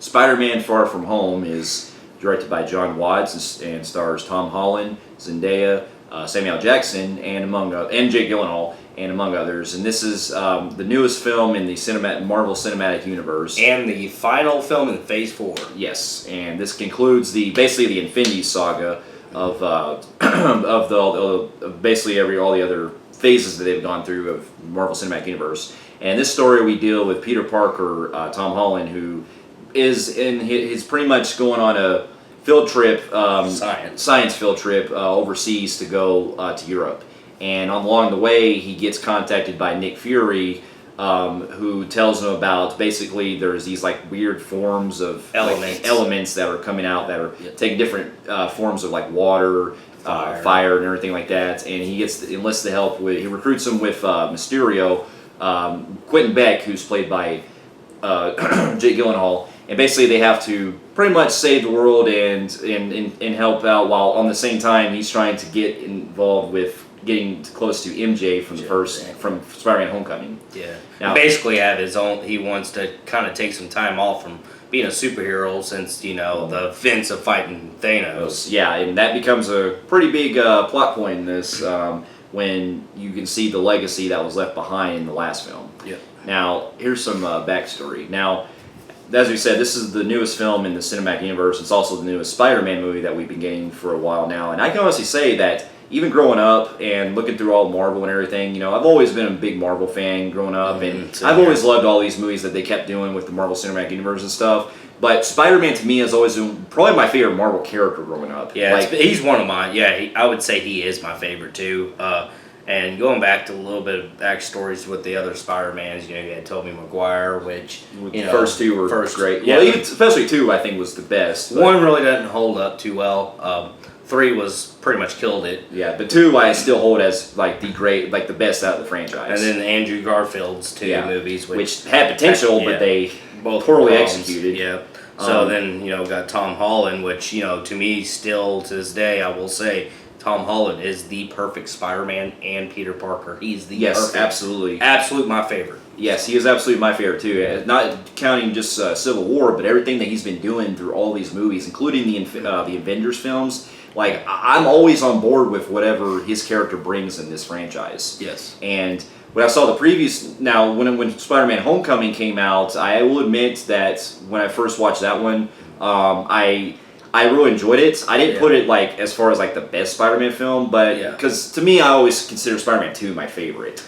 Spider-Man: Far From Home is directed by John Watts and stars Tom Holland, Zendaya, Samuel Jackson, and Jake Gyllenhaal, and among others. And this is the newest film in the Marvel Cinematic Universe. And the final film in Phase 4. Yes, and this concludes basically the Infinity Saga of basically all the other phases that they've gone through of Marvel Cinematic Universe. And this story we deal with Peter Parker, Tom Holland, who he's pretty much going on a field trip, science field trip overseas to go to Europe. And along the way, he gets contacted by Nick Fury, who tells him about basically there's these like weird forms of elements that are coming out that are taking different forms of like water, fire, and everything like that. And he enlists the help he recruits him with Mysterio, Quentin Beck, who's played by Jake Gyllenhaal. And basically, they have to pretty much save the world and help out, while on the same time he's trying to get involved with getting close to MJ from Spider-Man: Homecoming. Yeah. Now, basically, have his own. He wants to kind of take some time off from being a superhero since the events of fighting Thanos. Yeah, and that becomes a pretty big plot point in this when you can see the legacy that was left behind in the last film. Yeah. Now, here's some backstory. Now, as we said, this is the newest film in the cinematic universe. It's also the newest Spider-Man movie that we've been getting for a while now. And I can honestly say that even growing up and looking through all Marvel and everything, I've always been a big Marvel fan growing up. And I've always loved all these movies that they kept doing with the Marvel Cinematic Universe and stuff. But Spider-Man to me has always been probably my favorite Marvel character growing up. Yeah, he's one of mine. Yeah, I would say he is my favorite too. And going back to a little bit of backstories with the other Spider-Mans, you had Tobey Maguire, which the first two were great. Yeah, well, especially 2, I think, was the best. But 1 really doesn't hold up too well. 3 was pretty much killed it. Yeah, but 2 I still hold as like the best out of the franchise. And then Andrew Garfield's 2 movies, which had potential, but they both poorly executed. Yeah. So then got Tom Holland, which to me still to this day I will say, Tom Holland is the perfect Spider-Man and Peter Parker. He's the perfect. Absolutely. Absolute my favorite. Yes, he is absolutely my favorite too. Not counting just Civil War, but everything that he's been doing through all these movies, including the Avengers films. Like, I'm always on board with whatever his character brings in this franchise. Yes. And when I saw the previous, now when Spider-Man: Homecoming came out, I will admit that when I first watched that one, I really enjoyed it. I didn't put it like as far as like the best Spider-Man film, but because to me, I always consider Spider-Man 2 my favorite.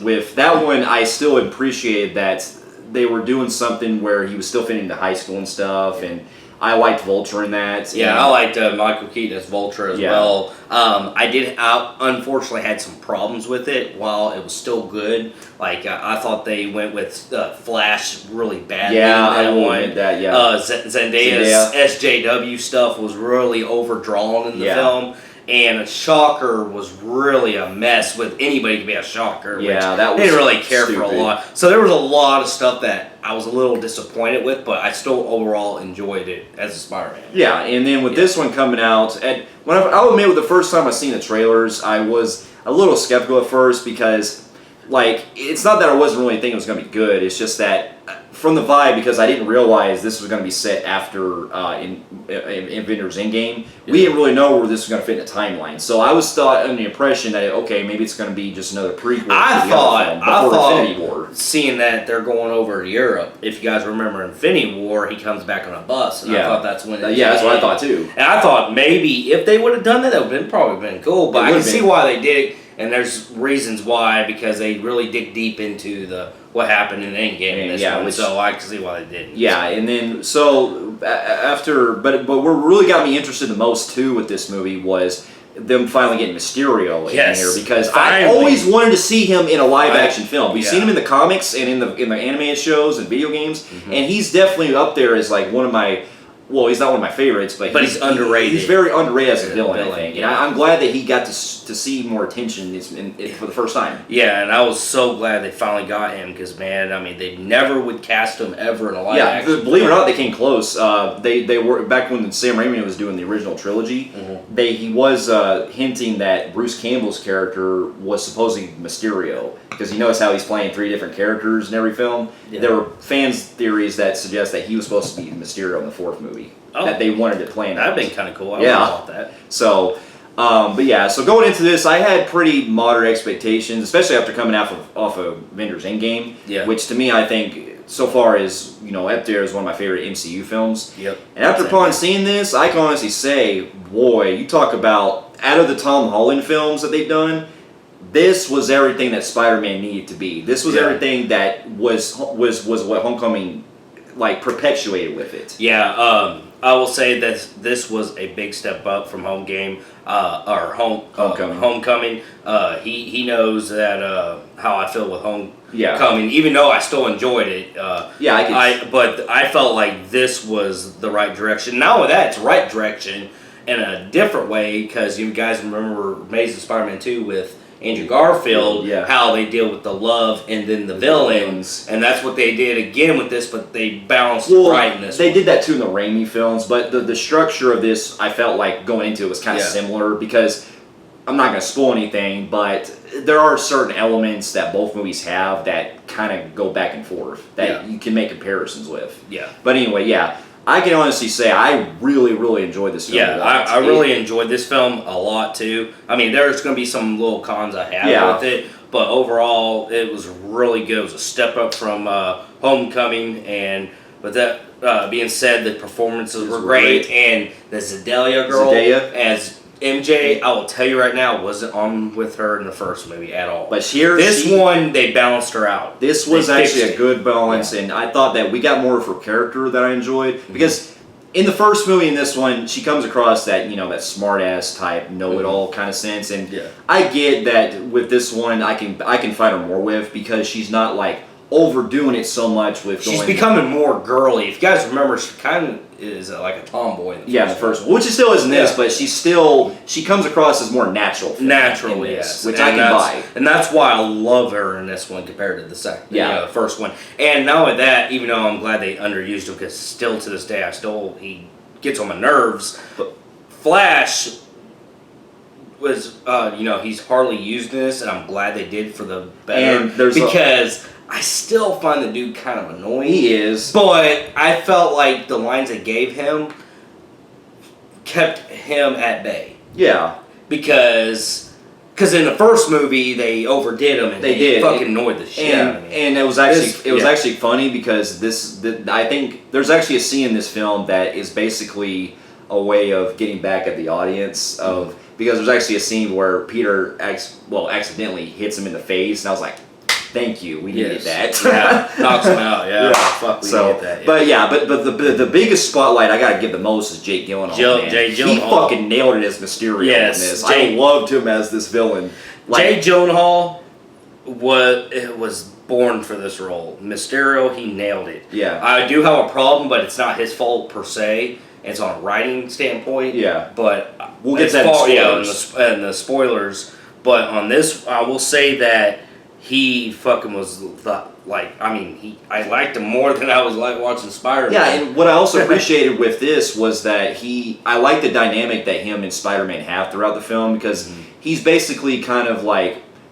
With that one, I still appreciated that they were doing something where he was still fitting into high school and stuff, and I liked Vulture in that. Yeah, I liked Michael Keaton as Vulture as well. I unfortunately had some problems with it while it was still good. Like, I thought they went with Flash really badly. Yeah, I will admit that, yeah. Zendaya's SJW stuff was really overdrawn in the film. And Shocker was really a mess with anybody to be a Shocker. Yeah, that was didn't really care stupid. for a lot. So there was a lot of stuff that I was a little disappointed with, but I still overall enjoyed it as a Spider-Man. Yeah, and then with this one coming out, I'll admit, with the first time I seen the trailers, I was a little skeptical at first because, like, it's not that I wasn't really thinking it was going to be good. It's just that from the vibe, because I didn't realize this was going to be set after in Avengers Endgame, we didn't really know where this was going to fit in the timeline. So I was still under the impression that, okay, maybe it's going to be just another prequel I to the other film before Infinity War. Seeing that they're going over to Europe, if you guys remember Infinity War, he comes back on a bus, and I thought that's when that's what I thought too. And I thought maybe if they would have done that, that would have probably been cool, but I can see why they did it. And there's reasons why, because they really dig deep into what happened in Endgame in this one, so I can see why they didn't. Yeah, and then so after, but what really got me interested the most too with this movie was them finally getting Mysterio in here, because I always wanted to see him in a live action film. We've seen him in the comics and in the animated shows and video games, and he's definitely up there as like one of my. Well, he's not one of my favorites, but he's underrated. He's very underrated as a villain, I think. And I'm glad that he got to to see more attention for the first time. Yeah, and I was so glad they finally got him because, man, I mean, they never would cast him ever in a live action. Yeah, believe it or not, they came close. They were back when Sam Raimi was doing the original trilogy. Mm-hmm. He was hinting that Bruce Campbell's character was supposedly Mysterio because you notice how he's playing 3 different characters in every film. Yeah. There were fans' theories that suggest that he was supposed to be Mysterio in the 4th movie. Oh, that they wanted to play. That'd been kind of cool. I would have thought that. So. But yeah, so going into this, I had pretty moderate expectations, especially after coming off of Avengers Endgame, which to me I think so far is up there as one of my favorite MCU films. Yep. And after upon seeing this, I can honestly say, boy, you talk about out of the Tom Holland films that they've done, this was everything that Spider-Man needed to be. This was everything that was what Homecoming perpetuated with it. Yeah. I will say that this was a big step up from Homecoming. Homecoming. He knows that how I feel with Homecoming, even though I still enjoyed it. But I felt like this was the right direction. Not only that, it's right direction in a different way because you guys remember Amazing Spider-Man 2 with Andrew Garfield, how they deal with the love and then the villains, and that's what they did again with this, but they balanced right in this. They did that too in the Raimi films, but the structure of this, I felt like going into it was kind of similar because I'm not going to spoil anything, but there are certain elements that both movies have that kind of go back and forth that you can make comparisons with. Yeah. But anyway, I can honestly say I really, really enjoyed this film. Yeah, I really enjoyed this film a lot too. I mean, there's going to be some little cons I have with it, but overall, it was really good. It was a step up from Homecoming, and with that being said, the performances were great, and the Zendaya girl as MJ, I will tell you right now, wasn't on with her in the first movie at all. But here, they balanced her out. This was actually a good balance, and I thought that we got more of her character that I enjoyed. Because in the first movie and this one, she comes across that, that smart-ass type, know-it-all kind of sense. And I get that with this one, I can find her more with because she's not, overdoing it so much with She's becoming more girly. If you guys remember, she kind of is like a tomboy in the first one. Which she still is in this, but she comes across as more natural. Naturally, yes. Which I can buy. And that's why I love her in this one compared to the second, the first one. And not only that, even though I'm glad they underused him, because still to this day, he gets on my nerves. But Flash was, he's hardly used in this, and I'm glad they did for the better. And because I still find the dude kind of annoying. He is. But I felt like the lines they gave him kept him at bay. Yeah. Because in the first movie, they overdid him and they fucking annoyed the shit out of me. And it was actually funny because I think there's actually a scene in this film that is basically a way of getting back at the audience because there's actually a scene where Peter accidentally hits him in the face, and I was like, thank you. We needed that. Knocks him out. Yeah. Fuck, we needed that. Yeah. But the biggest spotlight I gotta give the most is Jake Gyllenhaal. Jake Gyllenhaal. He fucking nailed it as Mysterio in this. I loved him as this villain. Jake Gyllenhaal was born for this role. Mysterio, he nailed it. Yeah. I do have a problem, but it's not his fault per se. It's on a writing standpoint. Yeah. But we'll get that in the spoilers. But on this, I will say that he fucking was I liked him more than I was watching Spider-Man. Yeah, and what I also appreciated with this was that I like the dynamic that him and Spider-Man have throughout the film because he's basically kind of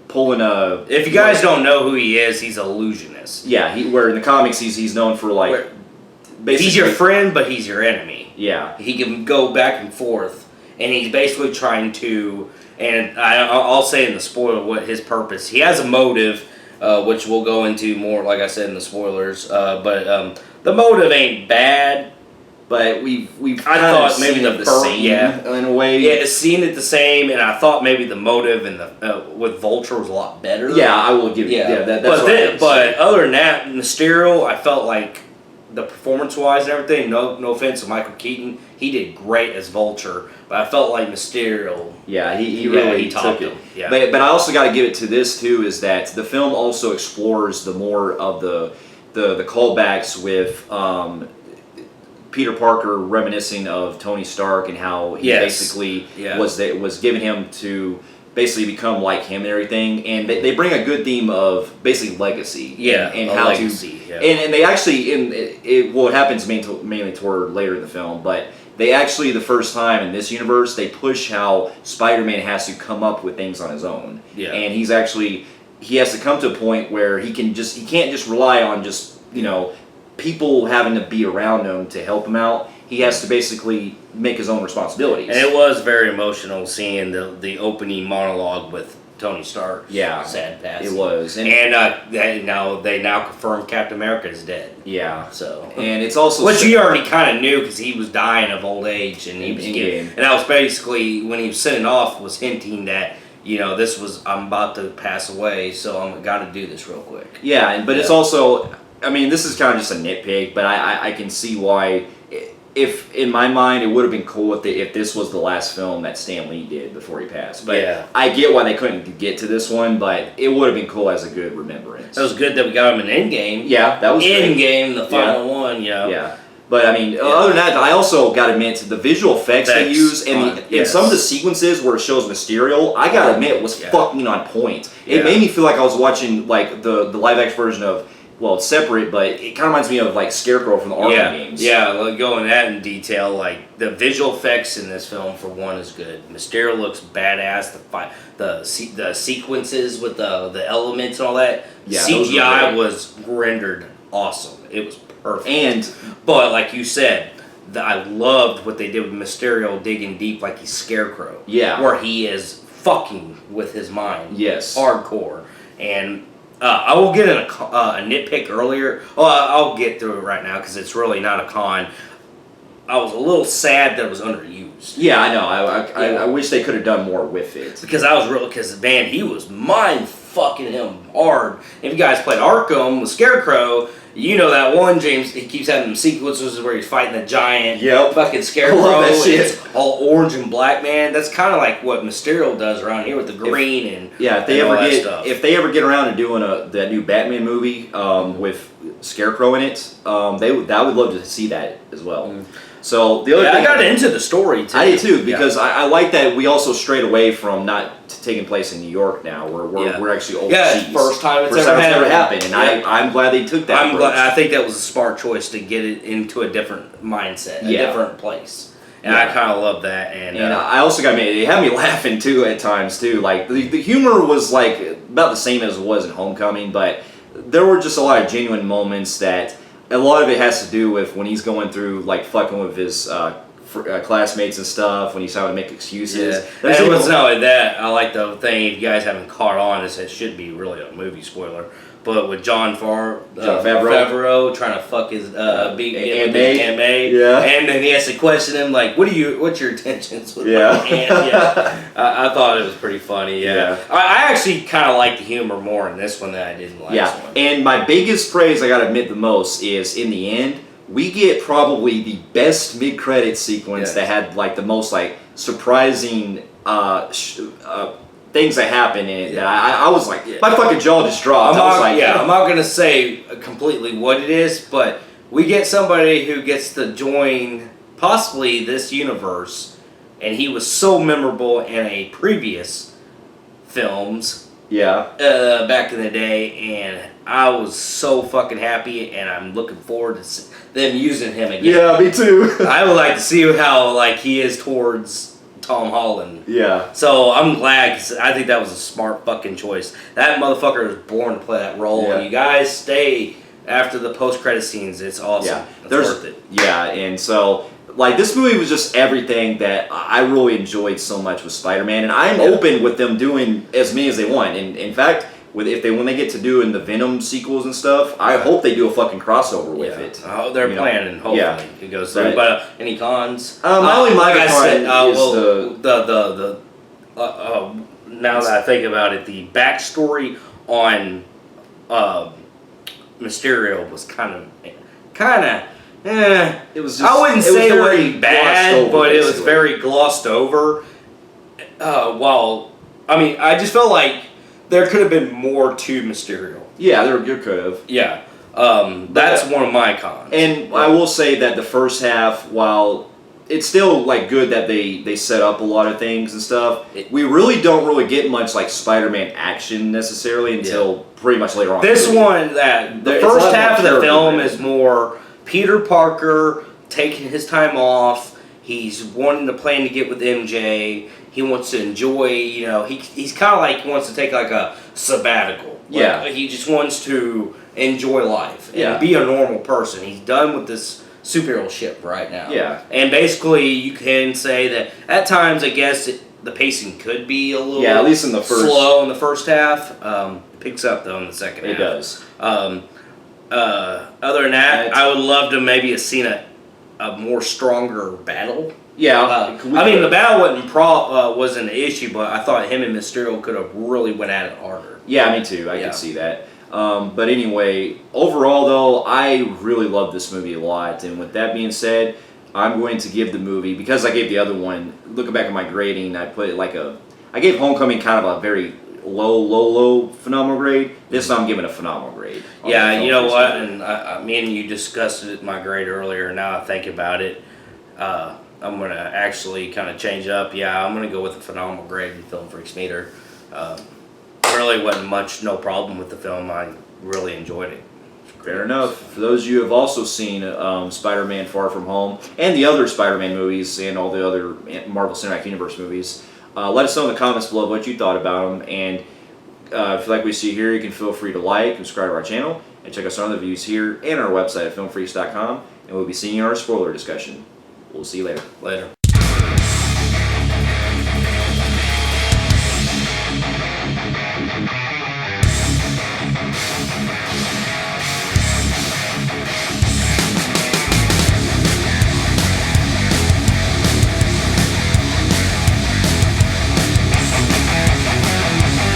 pulling a. If you guys don't know who he is, he's an illusionist. Yeah, where in the comics he's known for basically, he's your friend, but he's your enemy. Yeah, he can go back and forth, and he's basically trying to. And I'll say in the spoiler what his purpose. He has a motive, which we'll go into more, like I said in the spoilers. But the motive ain't bad. But we've I thought maybe the same in a way. Yeah, seen it the same, and I thought maybe the motive and the with Vulture was a lot better. Yeah, I will give you. Yeah, that's but other than that, Mysterio, I felt like the performance-wise and everything. No offense to Michael Keaton, he did great as Vulture. But I felt like Mysterio. Yeah, he really took it. Yeah. But I also got to give it to this too is that the film also explores the more of the callbacks with Peter Parker reminiscing of Tony Stark and how he basically was giving him to basically become like him and everything. And they bring a good theme of basically legacy. And how legacy, to. And they actually it happens mainly toward later in the film, but. They actually, the first time in this universe, they push how Spider-Man has to come up with things on his own. Yeah. And he has to come to a point where he can't just rely on just, people having to be around him to help him out. He has to basically make his own responsibilities. And it was very emotional seeing the opening monologue with Tony Stark. Yeah. Sad passing. It was. And they now confirm Captain America is dead. Yeah. So. And it's also... Which you already kind of knew because he was dying of old age. And he was and that was basically, when he was sending off, was hinting that, I'm about to pass away, so I'm got to do this real quick. Yeah, but it's also... I mean, this is kind of just a nitpick, but I can see why... If in my mind it would have been cool if this was the last film that Stan Lee did before he passed, but I get why they couldn't get to this one, but it would have been cool as a good remembrance. It was good that we got him in Endgame. Yeah, that was Endgame, the final one. Yeah, but I mean, other than that, I also got to admit the visual effects they use and in some of the sequences where it shows Mysterio, I got to admit was fucking on point. It made me feel like I was watching like the live action version of. Well, it's separate, but it kind of reminds me of like Scarecrow from the Arkham games. Yeah, going that in detail, like the visual effects in this film for one is good. Mysterio looks badass. The sequences with the elements and all that. Yeah, CGI was rendered awesome. It was perfect. But like you said, I loved what they did with Mysterio digging deep like he's Scarecrow. Yeah, where he is fucking with his mind. Yes, hardcore. And I will get a nitpick earlier. Well, I'll get through it right now because it's really not a con. I was a little sad that it was underused. Yeah, I know. I wish they could have done more with it. Because man, he was mind fucking him hard. If you guys played Arkham with Scarecrow, you know that one, James, he keeps having sequences where he's fighting the giant fucking Scarecrow. I love that shit. It's all orange and black, man. That's kind of like what Mysterio does around here with the green if they ever get around to doing that new Batman movie with Scarecrow in it, I would love to see that as well. So the other thing, I got into the story too. I did too because I like that we also strayed away from not taking place in New York now. We're actually overseas. Yeah, first time it's ever happened, and I'm glad they took that. I think that was a smart choice to get it into a different mindset, a different place. And I kind of love that. And I also it had me laughing too at times too. Like the humor was like about the same as it was in Homecoming, but there were just a lot of genuine moments that. A lot of it has to do with when he's going through, like, fucking with his classmates and stuff, when he's having to make excuses. Yeah. And it was not only that, I like the thing, if you guys haven't caught on, it should be really a movie spoiler, but with Jon Favreau trying to fuck his AMA, and then he has to question him, like, what's your intentions with my hand? I thought it was pretty funny, I actually kind of like the humor more in this one than I did in the last one. And my biggest praise, I gotta admit the most, is in the end, we get probably the best mid-credit sequence that had, like, the most, like, surprising things that happen in it that I was like, my fucking jaw just dropped. I'm not going to say completely what it is, but we get somebody who gets to join possibly this universe, and he was so memorable in a previous films back in the day, and I was so fucking happy, and I'm looking forward to them using him again. Yeah, me too. I would like to see how he is towards Tom Holland. Yeah. So I'm glad because I think that was a smart fucking choice. That motherfucker was born to play that role. And you guys stay after the post-credit scenes. It's awesome. Yeah. It's worth it. Yeah, and so this movie was just everything that I really enjoyed so much with Spider-Man, and I'm open with them doing as many as they want. And in fact, when they get to doing the Venom sequels and stuff, I hope they do a fucking crossover with it. Oh, they're planning. Hopefully, it goes through. But any cons? My only minor con is now that I think about it, the backstory on Mysterio was kind of. It was. I wouldn't say it was bad, but it was very glossed over. I just felt like. There could have been more to Mysterio. Yeah, there could have. Yeah. That's one of my cons. And I will say that the first half, while it's still like good that they set up a lot of things and stuff. We really don't get much like Spider-Man action necessarily until pretty much later on. This one, the first half of the film is more Peter Parker taking his time off. He's wanting to plan to get with MJ. He wants to enjoy, he's kind of like wants to take like a sabbatical. Like, he just wants to enjoy life and be a normal person. He's done with this superhero ship right now. Yeah. And basically, you can say that at times, I guess, the pacing could be a little at least in the first slow in the first half. It picks up though in the second half. It does. Other than that, I would love to maybe have seen a more stronger battle. Yeah, I mean the battle wasn't an issue, but I thought him and Mysterio could have really went at it harder. Yeah, me too. I could see that. But anyway, overall though, I really love this movie a lot. And with that being said, I'm going to give the movie, because I gave the other one, looking back at my grading, I put it I gave Homecoming kind of a very low phenomenal grade. This time I'm giving a phenomenal grade. Yeah, you know what? And me and you discussed it, my grade earlier. Now I think about it, I'm going to actually kind of change it up. Yeah, I'm going to go with a phenomenal grade in Film Phreeks meter. Really wasn't no problem with the film. I really enjoyed it. Fair enough. For those of you who have also seen Spider-Man Far From Home and the other Spider-Man movies and all the other Marvel Cinematic Universe movies, let us know in the comments below what you thought about them. And if you like what you see here, you can feel free to like, subscribe to our channel, and check us on other views here and our website at filmphreeks.com. And we'll be seeing you in our spoiler discussion. We'll see you later.